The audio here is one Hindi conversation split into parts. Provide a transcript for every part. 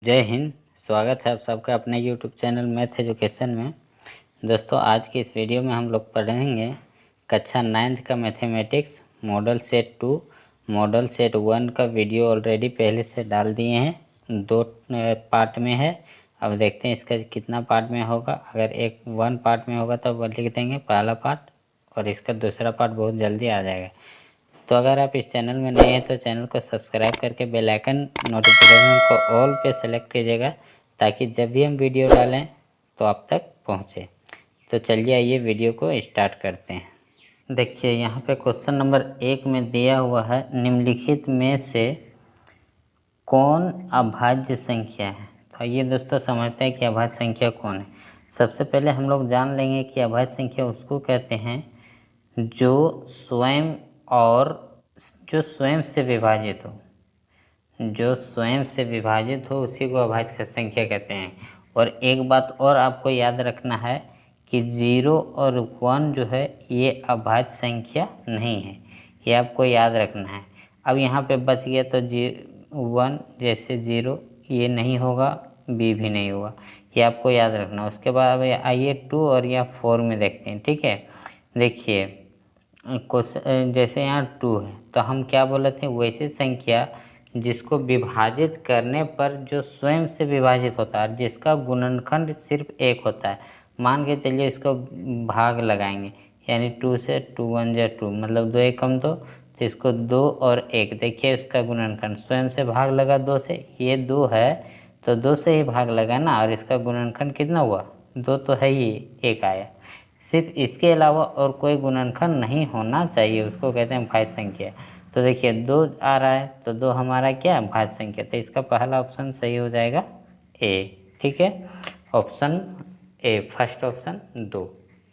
जय हिंद। स्वागत है आप सबका अपने यूट्यूब चैनल मैथ एजुकेशन में। दोस्तों, आज की इस वीडियो में हम लोग पढ़ेंगे कक्षा 9th का mathematics model set 2। Model set 1 का वीडियो ऑलरेडी पहले से डाल दिए हैं, 2 पार्ट में है। अब देखते हैं इसका कितना पार्ट में होगा। अगर 1 पार्ट में होगा तो लिख देंगे पहला पार्ट, और इसका दूसरा पार्ट बहुत जल्दी आ जाएगा। तो अगर आप इस चैनल में नए हैं तो चैनल को सब्सक्राइब करके बेल आइकन नोटिफिकेशन को ऑल पे सेलेक्ट कीजिएगा, ताकि जब भी हम वीडियो डालें तो आप तक पहुंचे। तो चलिए आइए वीडियो को स्टार्ट करते हैं। देखिए यहाँ पे क्वेश्चन नंबर 1 में दिया हुआ है, निम्नलिखित में से कौन अभाज्य संख्या है। तो आइए दोस्तों समझते हैं कि अभाज्य संख्या कौन है। सबसे पहले हम लोग जान लेंगे कि अभाज्य संख्या उसको कहते हैं जो स्वयं से विभाजित हो। जो स्वयं से विभाजित हो उसी को अभाज्य संख्या कहते हैं। और एक बात और आपको याद रखना है कि 0 और 1 जो है ये अभाज्य संख्या नहीं है, ये आपको याद रखना है। अब यहाँ पे बच गया तो 1 जैसे 0 ये नहीं होगा, बी भी नहीं होगा, ये आपको याद रखना। उसके बाद आइए 2 और या 4 में देखते हैं। ठीक है, देखिए क्वेश्चन जैसे यहाँ 2 है तो हम क्या बोले थे, वैसी संख्या जिसको विभाजित करने पर जो स्वयं से विभाजित होता है, जिसका गुणनखंड सिर्फ 1 होता है। मान के चलिए इसको भाग लगाएंगे, यानी 2 से 2 1 जा 2, मतलब 2 1 कम 2, तो इसको 2 और 1, देखिए इसका गुणनखंड स्वयं से भाग लगा 2 से, ये 2 है तो 2 से ही भाग लगा ना, और इसका गुणनखंड कितना हुआ, 2 तो है ही, 1 आया। सिर्फ इसके अलावा और कोई गुणनखंड नहीं होना चाहिए, उसको कहते हैं भाज्य संख्या। तो देखिए 2 आ रहा है तो 2 हमारा क्या है, भाज्य संख्या। तो इसका पहला ऑप्शन सही हो जाएगा ए। ठीक है, ऑप्शन ए, फर्स्ट ऑप्शन 2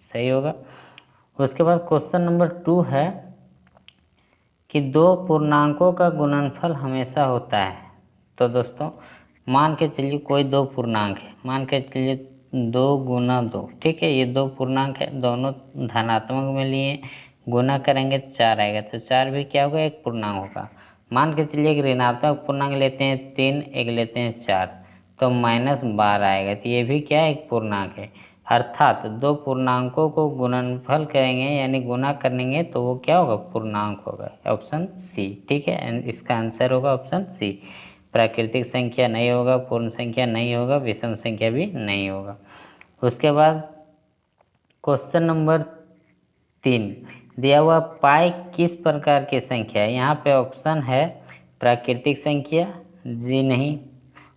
सही होगा। उसके बाद क्वेश्चन नंबर 2 है कि 2 पूर्णांकों का गुणनफल हमेशा होता है। तो दोस्तों मान के चलिए कोई 2 पूर्णांक है, मान के चलिए 2 गुना 2, ठीक है, ये 2 पूर्णांक है, दोनों धनात्मक में लिए, गुना करेंगे 4 आएगा, तो 4 भी क्या होगा, एक पूर्णांक होगा। मान के चलिए एक ऋणात्मक पूर्णांक लेते हैं 3, एक लेते हैं 4, तो -12 आएगा, तो ये भी क्या है, एक पूर्णांक है। अर्थात 2 पूर्णांकों को गुणनफल करेंगे यानी गुना करेंगे तो वो क्या होगा, पूर्णांक होगा, ऑप्शन सी। ठीक है, इसका आंसर होगा ऑप्शन सी। प्राकृतिक संख्या नहीं होगा, पूर्ण संख्या नहीं होगा, विषम संख्या भी नहीं होगा। उसके बाद क्वेश्चन नंबर 3 दिया हुआ, पाई किस प्रकार की संख्या है। यहाँ पे ऑप्शन है प्राकृतिक संख्या, जी नहीं,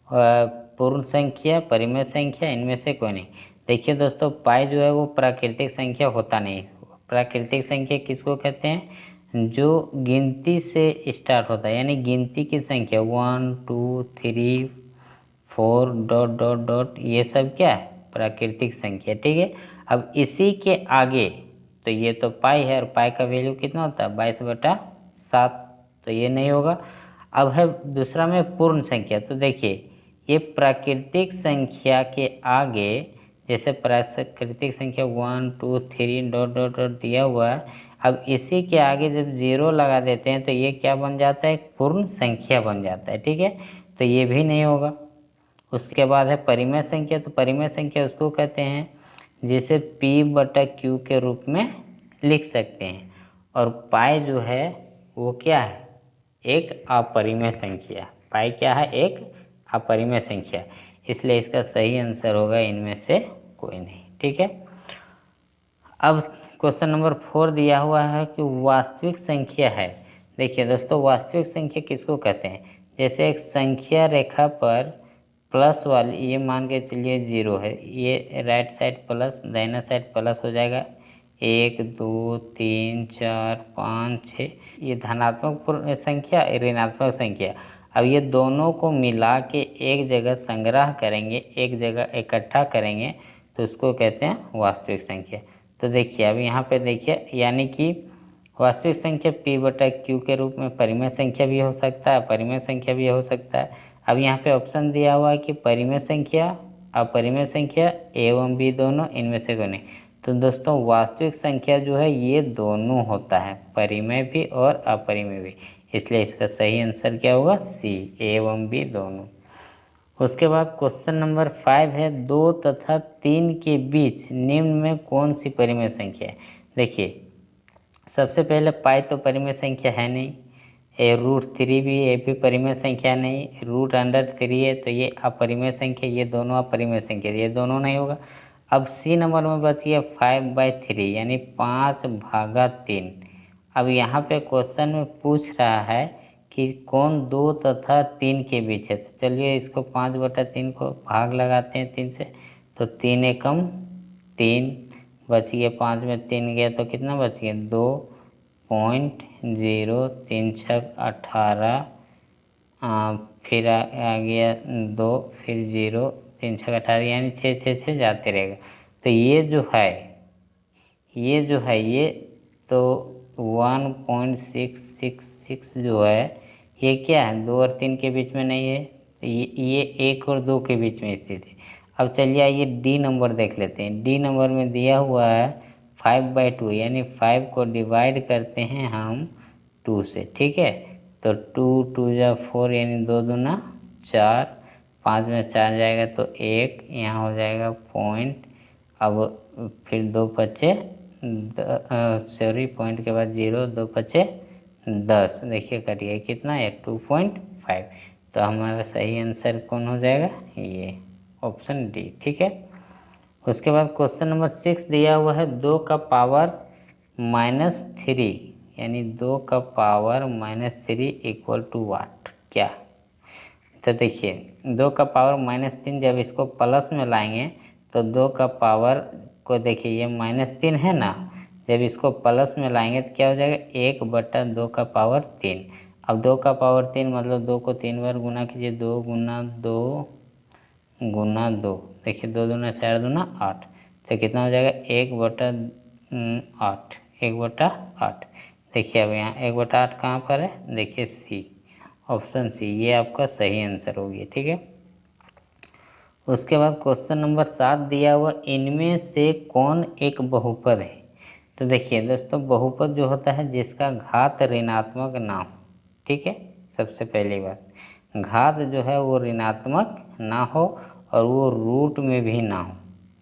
पूर्ण संख्या, परिमेय संख्या, इनमें से कोई नहीं। देखिए दोस्तों, पाई जो है वो प्राकृतिक संख्या होता नहीं। प्राकृतिक संख्या किसको कहते हैं, जो गिनती से स्टार्ट होता है, यानी गिनती की संख्या 1 2 3 4 डॉट डॉट डॉट, ये सब क्या है, प्राकृतिक संख्या। ठीक है, अब इसी के आगे तो ये तो पाई है, और पाई का वैल्यू कितना होता है, 22/7, तो ये नहीं होगा। अब है दूसरा में पूर्ण संख्या। तो देखिए ये प्राकृतिक संख्या के आगे, जैसे प्राकृतिक संख्या 1 2 3 डॉट डॉट डॉट दिया हुआ है, अब इसी के आगे जब 0 लगा देते हैं तो ये क्या बन जाता है, एक पूर्ण संख्या बन जाता है। ठीक है, तो ये भी नहीं होगा। उसके बाद है परिमेय संख्या। तो परिमेय संख्या उसको कहते हैं जिसे P/Q के रूप में लिख सकते हैं, और पाई जो है वो क्या है, एक अपरिमेय संख्या। पाई क्या है, एक अपरिमेय संख्या, इसलिए इसका सही आंसर होगा इनमें से कोई नहीं। ठीक है, अब क्वेश्चन नंबर 4 दिया हुआ है कि वास्तविक संख्या है। देखिए दोस्तों, वास्तविक संख्या किसको कहते हैं, जैसे एक संख्या रेखा पर प्लस वाली, ये मान के चलिए 0 है, ये राइट साइड प्लस, दाहिना साइड प्लस हो जाएगा, 1 2 3 4 5 6, ये धनात्मक संख्या, ऋणात्मक संख्या। अब ये दोनों को मिला के एक जगह संग्रह करेंगे, एक जगह इकट्ठा करेंगे, तो उसको कहते हैं वास्तविक संख्या। तो देखिए अब यहाँ पे देखिए, यानी कि वास्तविक संख्या P/Q के रूप में परिमेय संख्या भी हो सकता है, अपरिमेय संख्या भी हो सकता है। अब यहाँ पे ऑप्शन दिया हुआ है कि परिमेय संख्या, अपरिमेय संख्या एवं बी दोनों, इनमें से कोई नहीं। तो दोस्तों वास्तविक संख्या जो है ये दोनों होता है, परिमेय भी और अपरिमेय भी, इसलिए इसका सही आंसर क्या होगा, सी, एवं बी दोनों। उसके बाद क्वेश्चन नंबर 5 है 2 तथा 3 के बीच निम्न में कौन सी परिमेय संख्या है। देखिए सबसे पहले पाई तो परिमेय संख्या है नहीं, √3 भी ये भी परिमेय संख्या नहीं, √3 है तो ये अपरिमेय संख्या, ये दोनों अपरिमेय संख्या, ये दोनों नहीं होगा। अब सी नंबर में बच गया 5/3 यानी 5/3। अब यहाँ पे क्वेश्चन में पूछ रहा है कि कौन 2 तथा 3 के बीच है। तो चलिए इसको 5/3 को भाग लगाते हैं 3 से, तो 3 एकम 3 बच गया, 5 में 3 गया तो कितना बच गया 2.0, 3 छक 18, फिर आ गया 2, फिर 0, 3 छक 18 यानी 6 जाते रहेगा। तो ये जो है ये तो 1.666 जो है ये क्या है 2 और 3 के बीच में नहीं है, तो ये 1 और 2 के बीच में स्थित है। अब चलिए आइए डी नंबर देख लेते हैं। डी नंबर में दिया हुआ है 5/2 यानी 5 को डिवाइड करते हैं हम 2 से, ठीक है। तो 2 या 4 यानी 2 दूना 4, 5 में 4 जाएगा तो 1, यहाँ हो जाएगा पॉइंट। अब फिर 2 बचे सॉरी पॉइंट के बाद 0, 2 बचे 10, देखिए कट गया कितना है 2.5। तो हमारा सही आंसर कौन हो जाएगा ये ऑप्शन डी, ठीक है। उसके बाद क्वेश्चन नंबर 6 दिया हुआ है 2 का पावर -3 यानी 2 का पावर -3 इक्वल टू वाट, क्या। तो देखिए 2 का पावर -3 जब इसको प्लस में लाएंगे तो 2 का पावर को देखिए ये -3 है ना, जब इसको प्लस में लाएंगे तो क्या हो जाएगा 1/2 का पावर 3। अब 2 का पावर 3 मतलब 2 को 3 बार गुना कीजिए, 2 गुना 2 गुना 2, देखिए 2 दूना 4 दूना 8, तो कितना हो जाएगा 1/8, 1/8। देखिए अब यहाँ 1/8 कहाँ पर है, देखिए सी, ऑप्शन सी, ये आपका सही आंसर हो गया, ठीक है। उसके बाद क्वेश्चन नंबर 7 दिया हुआ इनमें से कौन एक बहुपद है। तो देखिए दोस्तों बहुपद जो होता है जिसका घात ऋणात्मक ना हो, ठीक है। सबसे पहली बात घात जो है वो ऋणात्मक ना हो और वो रूट में भी ना हो,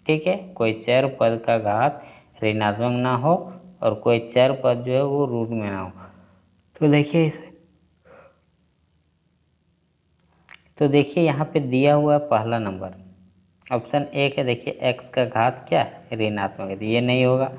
ठीक है। कोई चर पद का घात ऋणात्मक ना हो और कोई चर पद जो है वो रूट में ना हो। तो देखिए यहाँ पे दिया हुआ पहला नंबर ऑप्शन ए है, देखिए x का घात क्या ऋणात्मक है, तो ये नहीं होगा।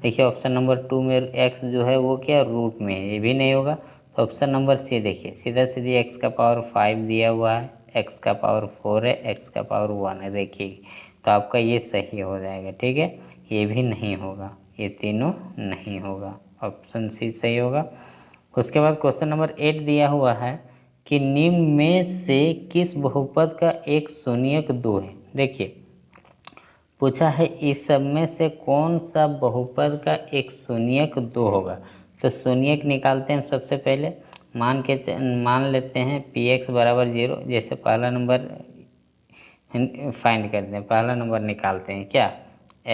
देखिए ऑप्शन नंबर 2 में x जो है वो क्या रूट में है, ये भी नहीं होगा। तो ऑप्शन नंबर सी देखिए सीधा सीधी x का पावर 5 दिया हुआ है, x का पावर 4 है, x का पावर 1 है, देखिए तो आपका ये सही हो जाएगा, ठीक है। ये भी नहीं होगा, ये तीनों नहीं होगा, ऑप्शन सी सही होगा। उसके बाद क्वेश्चन नंबर 8 दिया हुआ है कि निम्न में से किस बहुपद का एक शून्यक 2 है। देखिए पूछा है इस सब में से कौन सा बहुपद का एक शून्यक 2 होगा। तो शून्यक निकालते हैं सबसे पहले, मान लेते हैं px बराबर 0। जैसे पहला नंबर फाइंड करते हैं, पहला नंबर निकालते हैं क्या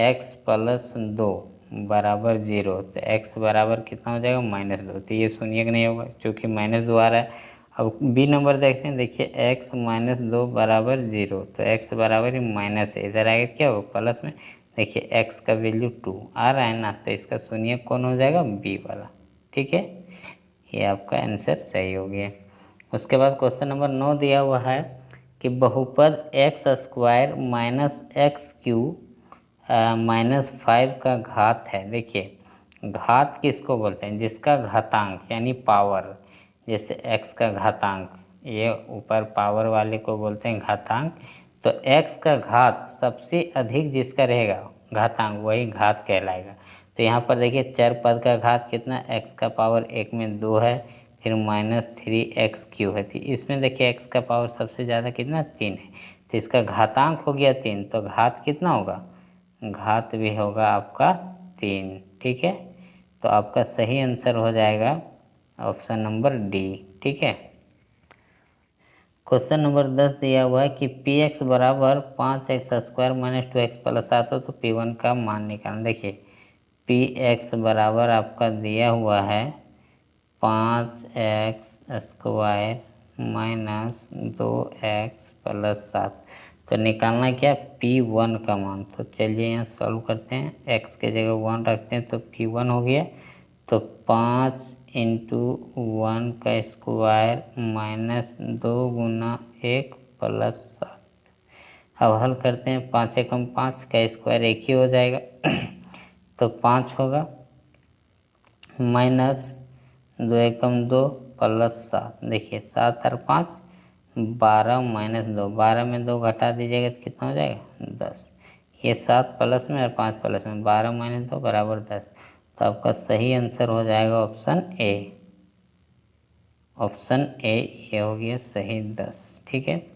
x + 2 बराबर 0, तो x बराबर कितना हो जाएगा -2, तो ये शून्यक नहीं होगा क्योंकि -2 आ रहा है। अब बी नंबर देखते हैं, देखिए x - 2 बराबर 0, तो x बराबर ही माइनस है, इधर आएगा क्या हो प्लस में, देखिए x का वैल्यू 2 आ रहा है ना, तो इसका शून्यक कौन हो जाएगा बी वाला, ठीक है। ये आपका आंसर सही हो गया। उसके बाद क्वेश्चन नंबर 9 दिया हुआ है कि बहुपद x² - x³ -5 का घात है। देखिए घात किसको बोलते हैं, जिसका घातांक यानी पावर, जैसे x का घातांक, ये ऊपर पावर वाले को बोलते हैं घातांक। तो x का घात सबसे अधिक जिसका रहेगा घातांक वही घात कहलाएगा। तो यहाँ पर देखिए चर पद का घात कितना, x का पावर 1 में 2 है, फिर -3x³ है, तो इसमें देखिए x का पावर सबसे ज़्यादा कितना 3 है, तो इसका घातांक हो गया 3, तो घात कितना होगा, घात भी होगा आपका 3, ठीक है। तो आपका सही आंसर हो जाएगा ऑप्शन नंबर डी, ठीक है। क्वेश्चन नंबर 10 दिया हुआ है कि px बराबर 5x² - 2x + 7 हो, तो p1 का मान निकालना। देखिए px बराबर आपका दिया हुआ है 5x² माइनस 2x प्लस 7। तो निकालना क्या, P1 का मान। तो चलिए यहाँ सॉल्व करते हैं, x के जगह 1 रखते हैं तो P1 हो गया। तो 5 इंटू 1 का स्क्वायर माइनस 2 गुना 1 प्लस 7। अब हल करते हैं, 5 एकम 5 का स्क्वायर 1 ही हो जाएगा तो 5 होगा, माइनस 2 एकम 2 प्लस 7। देखिए 7 और 5 12 माइनस 2, 12 में 2 घटा दीजिएगा तो कितना हो जाएगा 10। ये 7 प्लस में और 5 प्लस में, 12 माइनस 2 बराबर 10। तो आपका सही आंसर हो जाएगा ऑप्शन ए। ऑप्शन ए, ये हो गया सही 10। ठीक है।